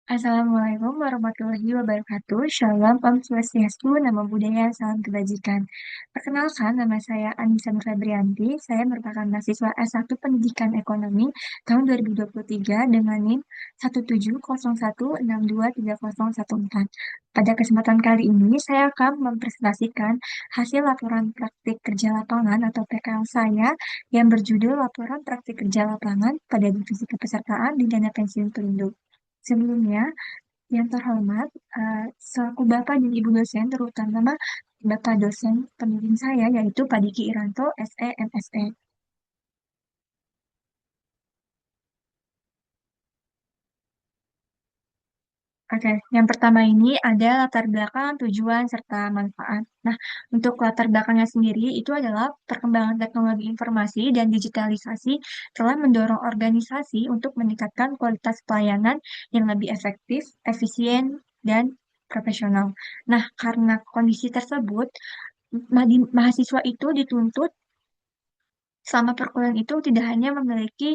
Assalamualaikum warahmatullahi wabarakatuh. Shalom, Om Swastiastu, Namo Buddhaya, Salam Kebajikan. Perkenalkan, nama saya Anissa Nur Febrianti. Saya merupakan mahasiswa S1 Pendidikan Ekonomi tahun 2023 dengan NIM 17016230014. Pada kesempatan kali ini, saya akan mempresentasikan hasil laporan praktik kerja lapangan atau PKL saya yang berjudul Laporan Praktik Kerja Lapangan pada Divisi Kepesertaan di Dana Pensiun Perindo. Sebelumnya, yang terhormat, selaku Bapak dan Ibu dosen, terutama Bapak dosen pembimbing saya, yaitu Pak Diki Iranto, SE, MSE. Oke, yang pertama ini ada latar belakang, tujuan, serta manfaat. Nah, untuk latar belakangnya sendiri, itu adalah perkembangan teknologi informasi dan digitalisasi telah mendorong organisasi untuk meningkatkan kualitas pelayanan yang lebih efektif, efisien, dan profesional. Nah, karena kondisi tersebut, mahasiswa itu dituntut selama perkuliahan itu tidak hanya memiliki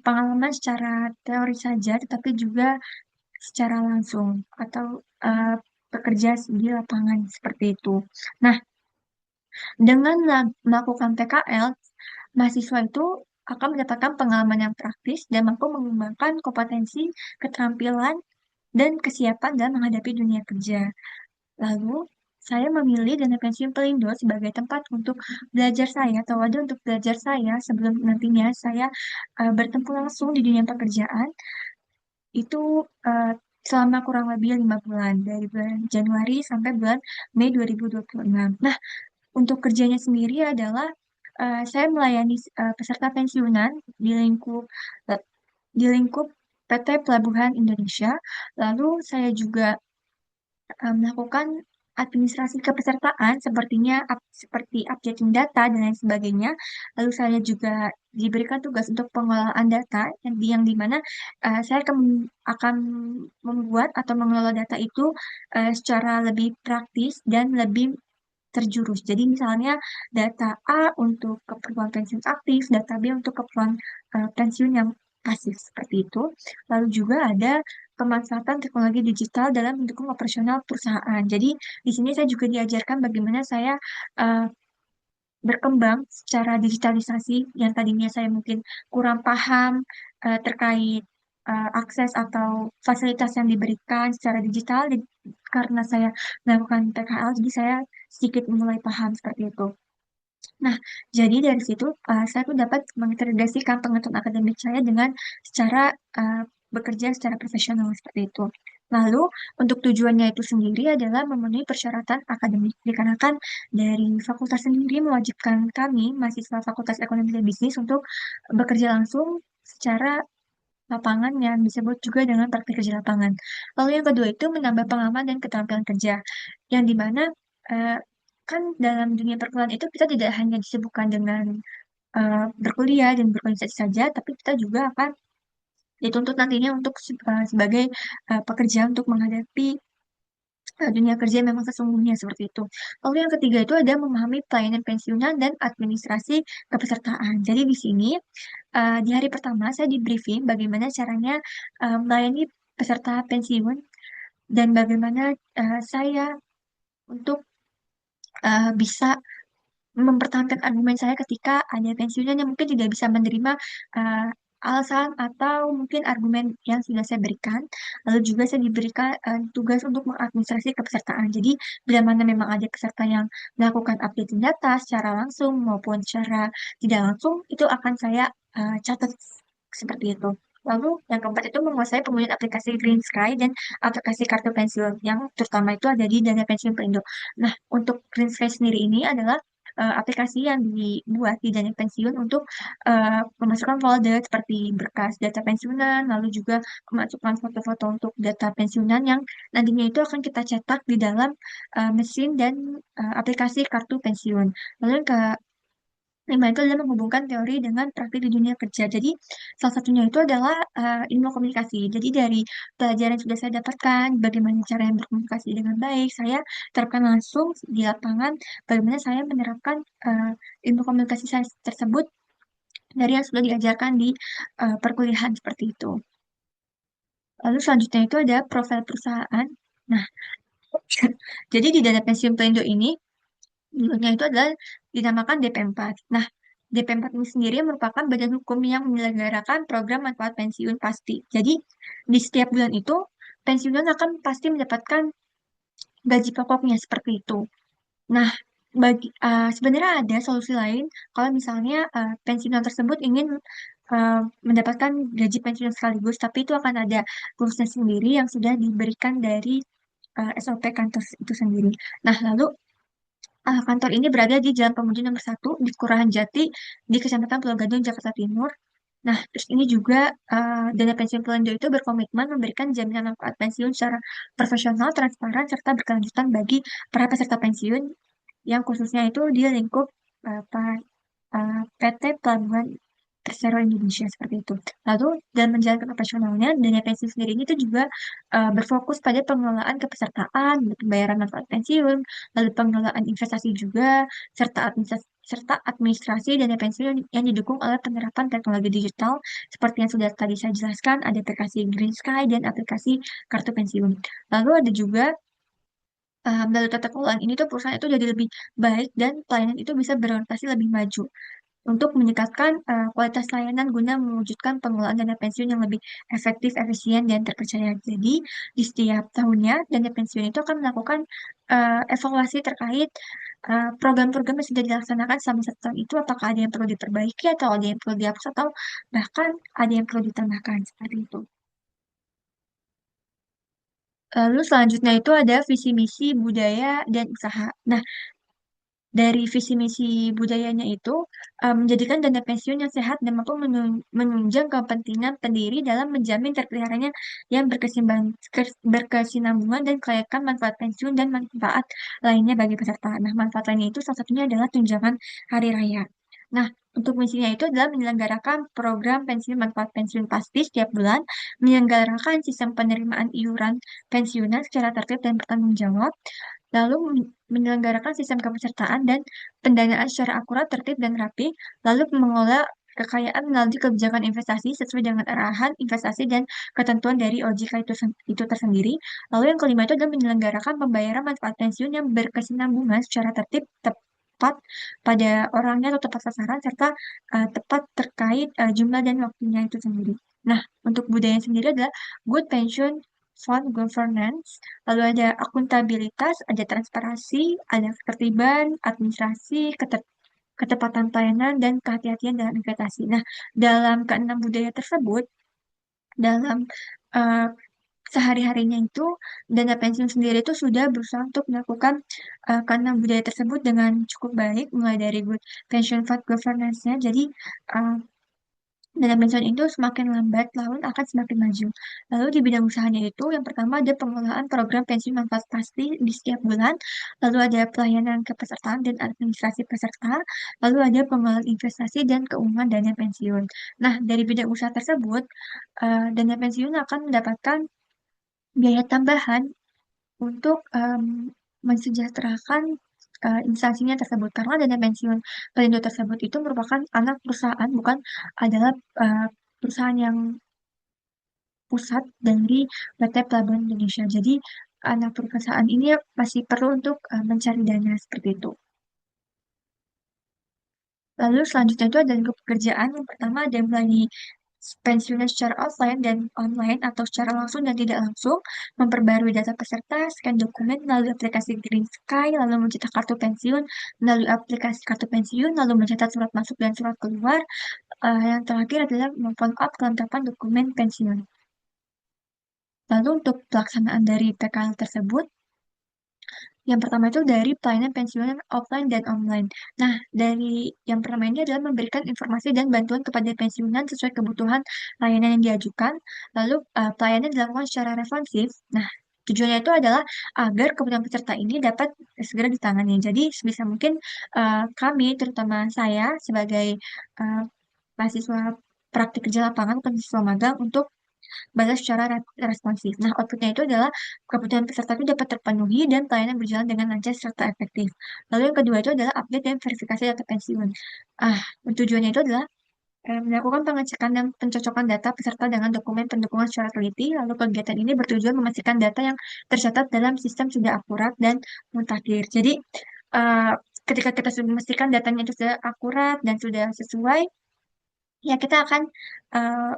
pengalaman secara teori saja, tetapi juga secara langsung atau eh, bekerja di lapangan seperti itu. Nah, dengan melakukan PKL, mahasiswa itu akan mendapatkan pengalaman yang praktis dan mampu mengembangkan kompetensi, keterampilan, dan kesiapan dalam menghadapi dunia kerja. Lalu, saya memilih dana pensiun Pelindo sebagai tempat untuk belajar saya atau wadah untuk belajar saya sebelum nantinya saya bertemu langsung di dunia pekerjaan itu eh, selama kurang lebih 5 bulan dari bulan Januari sampai bulan Mei 2026. Nah, untuk kerjanya sendiri adalah saya melayani peserta pensiunan di lingkup eh, PT Pelabuhan Indonesia. Lalu saya juga melakukan administrasi kepesertaan seperti updating data dan lain sebagainya. Lalu saya juga diberikan tugas untuk pengelolaan data yang di mana saya akan membuat atau mengelola data itu secara lebih praktis dan lebih terjurus. Jadi misalnya data A untuk keperluan pensiun aktif, data B untuk keperluan pensiun yang pasif seperti itu. Lalu juga ada pemanfaatan teknologi digital dalam mendukung operasional perusahaan. Jadi di sini saya juga diajarkan bagaimana saya eh, berkembang secara digitalisasi yang tadinya saya mungkin kurang paham terkait akses atau fasilitas yang diberikan secara digital karena saya melakukan PKL, jadi saya sedikit mulai paham seperti itu. Nah, jadi dari situ saya tuh dapat mengintegrasikan pengetahuan akademik saya dengan secara uh, bekerja secara profesional seperti itu. Lalu untuk tujuannya itu sendiri adalah memenuhi persyaratan akademik dikarenakan dari fakultas sendiri mewajibkan kami mahasiswa Fakultas Ekonomi dan Bisnis untuk bekerja langsung secara lapangan yang disebut juga dengan praktik kerja lapangan. Lalu yang kedua itu menambah pengalaman dan keterampilan kerja, yang dimana eh, kan dalam dunia perkuliahan itu kita tidak hanya disibukkan dengan berkuliah dan berorganisasi saja, tapi kita juga akan dituntut nantinya untuk sebagai pekerja untuk menghadapi dunia kerja yang memang sesungguhnya seperti itu. Lalu yang ketiga itu ada memahami pelayanan pensiunan dan administrasi kepesertaan. Jadi di sini di hari pertama saya di briefing bagaimana caranya melayani peserta pensiun dan bagaimana saya untuk bisa mempertahankan argumen saya ketika ada pensiunan yang mungkin tidak bisa menerima uh, alasan atau mungkin argumen yang sudah saya berikan. Lalu juga saya diberikan tugas untuk mengadministrasi kepesertaan. Jadi, bila mana memang ada peserta yang melakukan update data secara langsung maupun secara tidak langsung, itu akan saya catat seperti itu. Lalu yang keempat itu menguasai penggunaan aplikasi Green Sky dan aplikasi kartu pensiun yang terutama itu ada di Dana Pensiun Perindo. Nah, untuk Green Sky sendiri ini adalah aplikasi yang dibuat di dana pensiun untuk memasukkan folder seperti berkas data pensiunan, lalu juga memasukkan foto-foto untuk data pensiunan yang nantinya itu akan kita cetak di dalam mesin dan aplikasi kartu pensiun. Lalu yang kelima itu adalah menghubungkan teori dengan praktik di dunia kerja. Jadi salah satunya itu adalah ilmu komunikasi. Jadi dari pelajaran yang sudah saya dapatkan, bagaimana cara yang berkomunikasi dengan baik, saya terapkan langsung di lapangan, bagaimana saya menerapkan ilmu komunikasi saya tersebut dari yang sudah diajarkan di perkuliahan seperti itu. Lalu selanjutnya itu ada profil perusahaan. Nah, jadi di dana pensiun Pelindo ini, dulunya itu adalah dinamakan DP4. Nah, DP4 ini sendiri merupakan badan hukum yang menyelenggarakan program manfaat pensiun pasti. Jadi, di setiap bulan itu, pensiunan akan pasti mendapatkan gaji pokoknya seperti itu. Nah, sebenarnya ada solusi lain kalau misalnya pensiunan tersebut ingin mendapatkan gaji pensiun sekaligus, tapi itu akan ada rulusnya sendiri yang sudah diberikan dari SOP kantor itu sendiri. Nah, lalu kantor ini berada di Jalan Pemuda nomor 1 di Kelurahan Jati di Kecamatan Pulau Gadung, Jakarta Timur. Nah, terus ini juga Dana Pensiun Pelindo itu berkomitmen memberikan jaminan manfaat pensiun secara profesional, transparan, serta berkelanjutan bagi para peserta pensiun yang khususnya itu di lingkup PT Pelabuhan Persero Indonesia seperti itu. Lalu dalam menjalankan operasionalnya, dana pensiun sendiri ini tuh juga berfokus pada pengelolaan kepesertaan, pembayaran manfaat pensiun, lalu pengelolaan investasi juga, serta administrasi dana pensiun yang didukung oleh penerapan teknologi digital seperti yang sudah tadi saya jelaskan, ada aplikasi Green Sky dan aplikasi kartu pensiun. Lalu ada juga melalui tata kelolaan ini tuh perusahaan itu jadi lebih baik dan pelayanan itu bisa berorientasi lebih maju untuk meningkatkan kualitas layanan guna mewujudkan pengelolaan dana pensiun yang lebih efektif, efisien, dan terpercaya. Jadi, di setiap tahunnya, dana pensiun itu akan melakukan evaluasi terkait program-program yang sudah dilaksanakan selama 1 tahun itu, apakah ada yang perlu diperbaiki, atau ada yang perlu dihapus, atau bahkan ada yang perlu ditambahkan, seperti itu. Lalu selanjutnya itu ada visi misi budaya dan usaha. Nah, dari visi misi budayanya itu menjadikan dana pensiun yang sehat dan mampu menunjang kepentingan pendiri dalam menjamin terpeliharanya yang berkesinambungan dan kelayakan manfaat pensiun dan manfaat lainnya bagi peserta. Nah, manfaat lainnya itu salah satunya adalah tunjangan hari raya. Nah, untuk misinya itu adalah menyelenggarakan program pensiun manfaat pensiun pasti setiap bulan, menyelenggarakan sistem penerimaan iuran pensiunan secara tertib dan bertanggung jawab, lalu menyelenggarakan sistem kepesertaan dan pendanaan secara akurat, tertib, dan rapi, lalu mengelola kekayaan melalui kebijakan investasi sesuai dengan arahan investasi dan ketentuan dari OJK itu tersendiri. Lalu yang kelima itu adalah menyelenggarakan pembayaran manfaat pensiun yang berkesinambungan secara tertib, tepat pada orangnya atau tepat sasaran, serta tepat terkait jumlah dan waktunya itu sendiri. Nah, untuk budaya sendiri adalah good pension fund governance, lalu ada akuntabilitas, ada transparansi, ada ketertiban, administrasi, ketepatan pelayanan, dan kehati-hatian dalam investasi. Nah, dalam keenam budaya tersebut, dalam eh, sehari-harinya itu, dana pensiun sendiri itu sudah berusaha untuk melakukan keenam budaya tersebut dengan cukup baik, mulai dari good pension fund governance-nya. Jadi, eh, dana pensiun itu semakin lambat laun akan semakin maju. Lalu di bidang usahanya itu, yang pertama ada pengelolaan program pensiun manfaat pasti di setiap bulan, lalu ada pelayanan kepesertaan dan administrasi peserta, lalu ada pengelolaan investasi dan keuangan dana pensiun. Nah, dari bidang usaha tersebut, dana pensiun akan mendapatkan biaya tambahan untuk mensejahterakan instansinya tersebut karena dana pensiun Pelindo tersebut itu merupakan anak perusahaan, bukan adalah perusahaan yang pusat dari PT Pelabuhan Indonesia. Jadi anak perusahaan ini masih perlu untuk mencari dana seperti itu. Lalu selanjutnya itu ada lingkup pekerjaan. Yang pertama ada yang melayani pensiunan secara offline dan online atau secara langsung dan tidak langsung, memperbarui data peserta, scan dokumen melalui aplikasi Green Sky, lalu mencetak kartu pensiun melalui aplikasi kartu pensiun, lalu mencatat surat masuk dan surat keluar. Yang terakhir adalah follow up kelengkapan dokumen pensiun. Lalu untuk pelaksanaan dari PKL tersebut, yang pertama itu dari pelayanan pensiunan offline dan online. Nah, dari yang pertama ini adalah memberikan informasi dan bantuan kepada pensiunan sesuai kebutuhan layanan yang diajukan. Lalu pelayanan dilakukan secara responsif. Nah, tujuannya itu adalah agar kebutuhan peserta ini dapat segera ditangani. Jadi, sebisa mungkin kami, terutama saya sebagai uh, mahasiswa praktik kerja lapangan, bukan siswa magang, untuk batas secara responsif. Nah, outputnya itu adalah kebutuhan peserta itu dapat terpenuhi dan pelayanan berjalan dengan lancar serta efektif. Lalu yang kedua itu adalah update dan verifikasi data pensiun. Ah, tujuannya itu adalah Melakukan pengecekan dan pencocokan data peserta dengan dokumen pendukungan secara teliti, lalu kegiatan ini bertujuan memastikan data yang tercatat dalam sistem sudah akurat dan mutakhir. Jadi, eh, ketika kita sudah memastikan datanya itu sudah akurat dan sudah sesuai, ya kita akan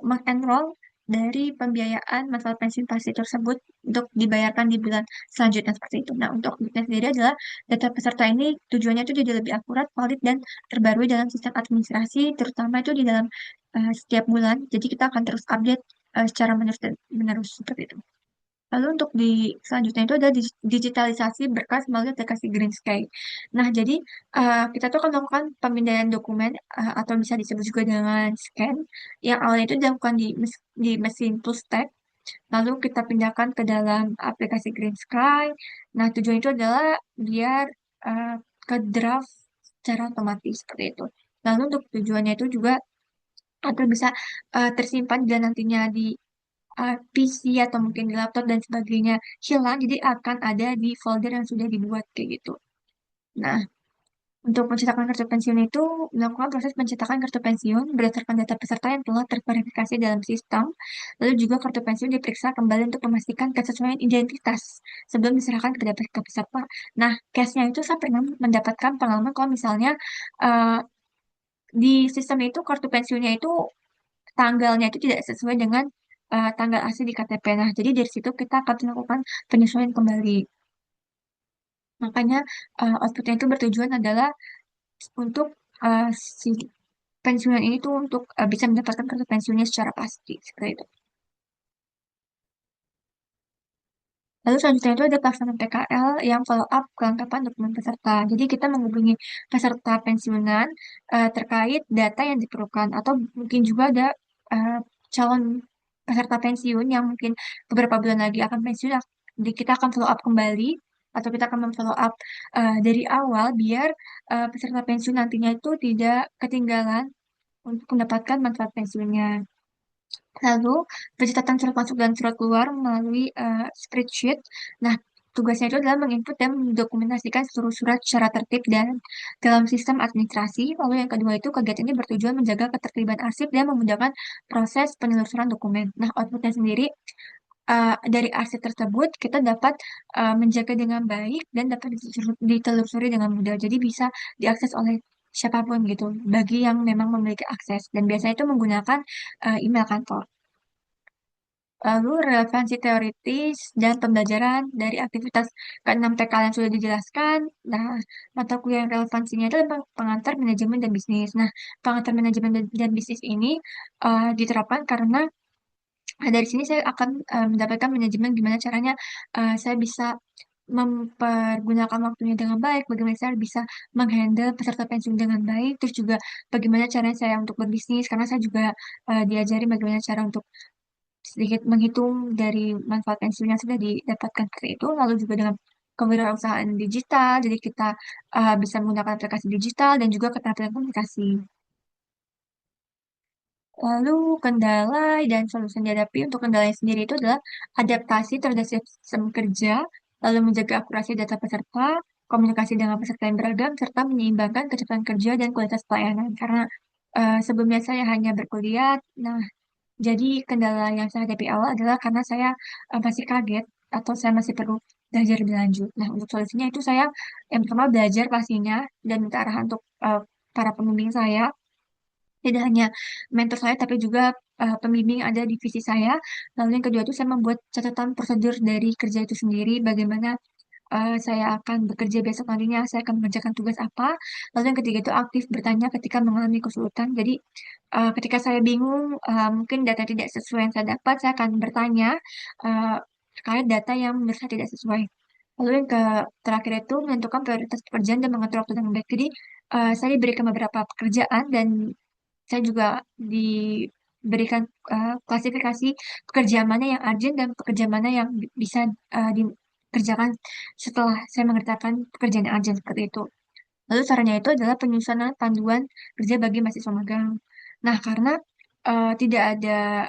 mengenroll dari pembiayaan manfaat pensiun pasti tersebut untuk dibayarkan di bulan selanjutnya seperti itu. Nah, untuk auditnya sendiri adalah data peserta ini tujuannya itu jadi lebih akurat, valid, dan terbarui dalam sistem administrasi, terutama itu di dalam setiap bulan. Jadi kita akan terus update secara menerus seperti itu. Lalu untuk di selanjutnya itu ada digitalisasi berkas melalui aplikasi Green Sky. Nah, jadi kita tuh akan melakukan pemindaian dokumen atau bisa disebut juga dengan scan yang awalnya itu dilakukan di mesin tool stack, lalu kita pindahkan ke dalam aplikasi Green Sky. Nah, tujuan itu adalah biar uh, ke draft secara otomatis seperti itu. Lalu untuk tujuannya itu juga agar bisa tersimpan dan nantinya di PC atau mungkin di laptop dan sebagainya hilang, jadi akan ada di folder yang sudah dibuat kayak gitu. Nah, untuk pencetakan kartu pensiun itu melakukan proses pencetakan kartu pensiun berdasarkan data peserta yang telah terverifikasi dalam sistem. Lalu juga kartu pensiun diperiksa kembali untuk memastikan kesesuaian identitas sebelum diserahkan ke peserta. Nah, case-nya itu saya pernah mendapatkan pengalaman kalau misalnya eh, di sistem itu kartu pensiunnya itu tanggalnya itu tidak sesuai dengan tanggal asli di KTP. Nah, jadi dari situ kita akan melakukan penyesuaian kembali. Makanya outputnya itu bertujuan adalah untuk uh, si pensiunan ini tuh untuk bisa mendapatkan kartu pensiunnya secara pasti seperti itu. Lalu selanjutnya itu ada pelaksanaan PKL yang follow up kelengkapan dokumen peserta. Jadi kita menghubungi peserta pensiunan terkait data yang diperlukan atau mungkin juga ada eh, calon peserta pensiun yang mungkin beberapa bulan lagi akan pensiun. Jadi kita akan follow up kembali atau kita akan memfollow up dari awal biar peserta pensiun nantinya itu tidak ketinggalan untuk mendapatkan manfaat pensiunnya. Lalu, pencatatan surat masuk dan surat keluar melalui spreadsheet. Nah, tugasnya itu adalah menginput dan mendokumentasikan seluruh surat secara tertib dan dalam sistem administrasi. Lalu yang kedua itu kegiatan ini bertujuan menjaga ketertiban arsip dan memudahkan proses penelusuran dokumen. Nah, outputnya sendiri dari arsip tersebut kita dapat menjaga dengan baik dan dapat ditelusuri dengan mudah. Jadi bisa diakses oleh siapapun gitu, bagi yang memang memiliki akses. Dan biasanya itu menggunakan email kantor. Lalu relevansi teoritis dan pembelajaran dari aktivitas keenam TK yang sudah dijelaskan. Nah, mata kuliah yang relevansinya itu adalah pengantar manajemen dan bisnis. Nah, pengantar manajemen dan bisnis ini diterapkan karena dari sini saya akan mendapatkan manajemen gimana caranya saya bisa mempergunakan waktunya dengan baik, bagaimana saya bisa menghandle peserta pensiun dengan baik, terus juga bagaimana caranya saya untuk berbisnis, karena saya juga diajari bagaimana cara untuk sedikit menghitung dari manfaat pensiun yang sudah didapatkan seperti itu, lalu juga dengan kewirausahaan digital, jadi kita bisa menggunakan aplikasi digital dan juga keterampilan komunikasi. Lalu kendala dan solusi yang dihadapi untuk kendalanya sendiri itu adalah adaptasi terhadap sistem kerja, lalu menjaga akurasi data peserta, komunikasi dengan peserta yang beragam, serta menyeimbangkan kecepatan kerja dan kualitas pelayanan. Karena sebelumnya saya hanya berkuliah, nah jadi kendala yang saya hadapi awal adalah karena saya masih kaget atau saya masih perlu belajar lebih lanjut. Nah, untuk solusinya itu saya yang pertama belajar pastinya dan minta arahan untuk para pembimbing saya. Tidak hanya mentor saya, tapi juga pembimbing ada di divisi saya. Lalu yang kedua itu saya membuat catatan prosedur dari kerja itu sendiri, bagaimana saya akan bekerja besok nantinya, saya akan mengerjakan tugas apa. Lalu yang ketiga itu aktif bertanya ketika mengalami kesulitan. Jadi ketika saya bingung, mungkin data tidak sesuai yang saya dapat, saya akan bertanya uh, terkait data yang menurut saya tidak sesuai. Lalu yang terakhir itu menentukan prioritas pekerjaan dan mengatur waktu dengan baik. Jadi saya diberikan beberapa pekerjaan dan saya juga diberikan klasifikasi pekerjaan mana yang urgent dan pekerjaan mana yang bisa dikerjakan setelah saya mengerjakan pekerjaan yang urgent seperti itu. Lalu caranya itu adalah penyusunan panduan kerja bagi mahasiswa magang. Nah, karena tidak ada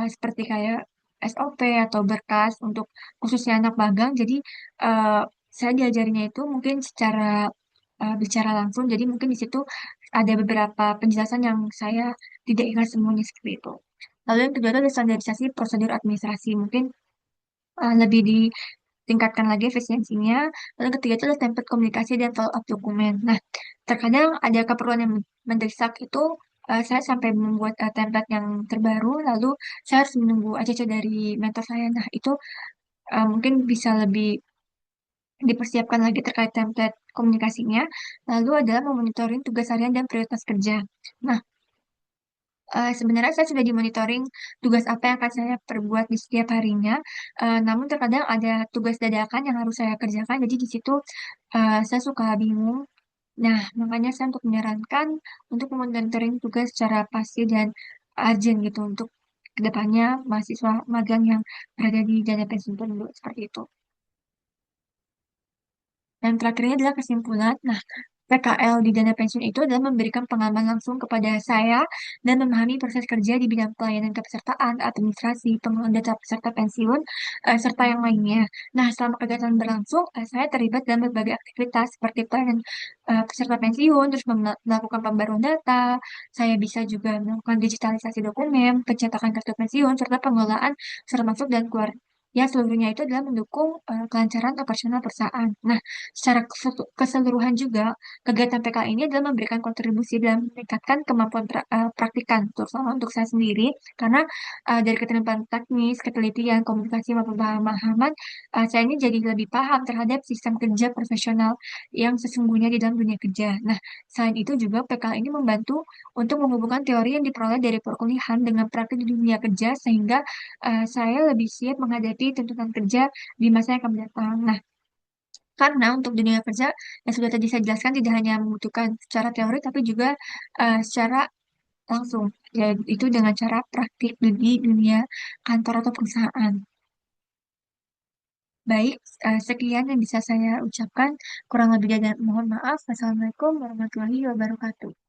seperti kayak SOP atau berkas untuk khususnya anak magang, jadi uh, saya diajarinya itu mungkin secara bicara langsung. Jadi mungkin di situ ada beberapa penjelasan yang saya tidak ingat semuanya seperti itu. Lalu yang kedua itu ada standarisasi prosedur administrasi. Mungkin lebih ditingkatkan lagi efisiensinya. Lalu yang ketiga itu adalah template komunikasi dan follow up dokumen. Nah, terkadang ada keperluan yang mendesak itu saya sampai membuat template yang terbaru, lalu saya harus menunggu ACC dari mentor saya. Nah, itu mungkin bisa lebih dipersiapkan lagi terkait template komunikasinya. Lalu adalah memonitoring tugas harian dan prioritas kerja. Nah, sebenarnya saya sudah dimonitoring tugas apa yang akan saya perbuat di setiap harinya. Namun terkadang ada tugas dadakan yang harus saya kerjakan, jadi di situ saya suka bingung. Nah, makanya saya untuk menyarankan untuk memonitoring tugas secara pasti dan urgent gitu untuk kedepannya mahasiswa magang yang berada di dana pensiun dulu seperti itu. Dan terakhirnya adalah kesimpulan. Nah, PKL di dana pensiun itu adalah memberikan pengalaman langsung kepada saya dan memahami proses kerja di bidang pelayanan kepesertaan, administrasi, pengelolaan data peserta pensiun, serta yang lainnya. Nah, selama kegiatan berlangsung, saya terlibat dalam berbagai aktivitas seperti pelayanan peserta pensiun, terus melakukan pembaruan data, saya bisa juga melakukan digitalisasi dokumen, pencetakan kartu pensiun, serta pengelolaan termasuk dan keluar. Ya, seluruhnya itu adalah mendukung kelancaran operasional perusahaan. Nah, secara keseluruhan juga, kegiatan PKL ini adalah memberikan kontribusi dalam meningkatkan kemampuan praktikan, terutama untuk saya sendiri, karena dari keterampilan teknis, ketelitian, komunikasi, maupun pemahaman, saya ini jadi lebih paham terhadap sistem kerja profesional yang sesungguhnya di dalam dunia kerja. Nah, selain itu juga PKL ini membantu untuk menghubungkan teori yang diperoleh dari perkuliahan dengan praktik di dunia kerja, sehingga saya lebih siap menghadapi tuntutan kerja di masa yang akan datang. Nah, karena untuk dunia kerja yang sudah tadi saya jelaskan tidak hanya membutuhkan secara teori tapi juga secara langsung, yaitu dengan cara praktik di dunia kantor atau perusahaan. Baik, sekian yang bisa saya ucapkan. Kurang lebih dan mohon maaf. Wassalamualaikum warahmatullahi wabarakatuh.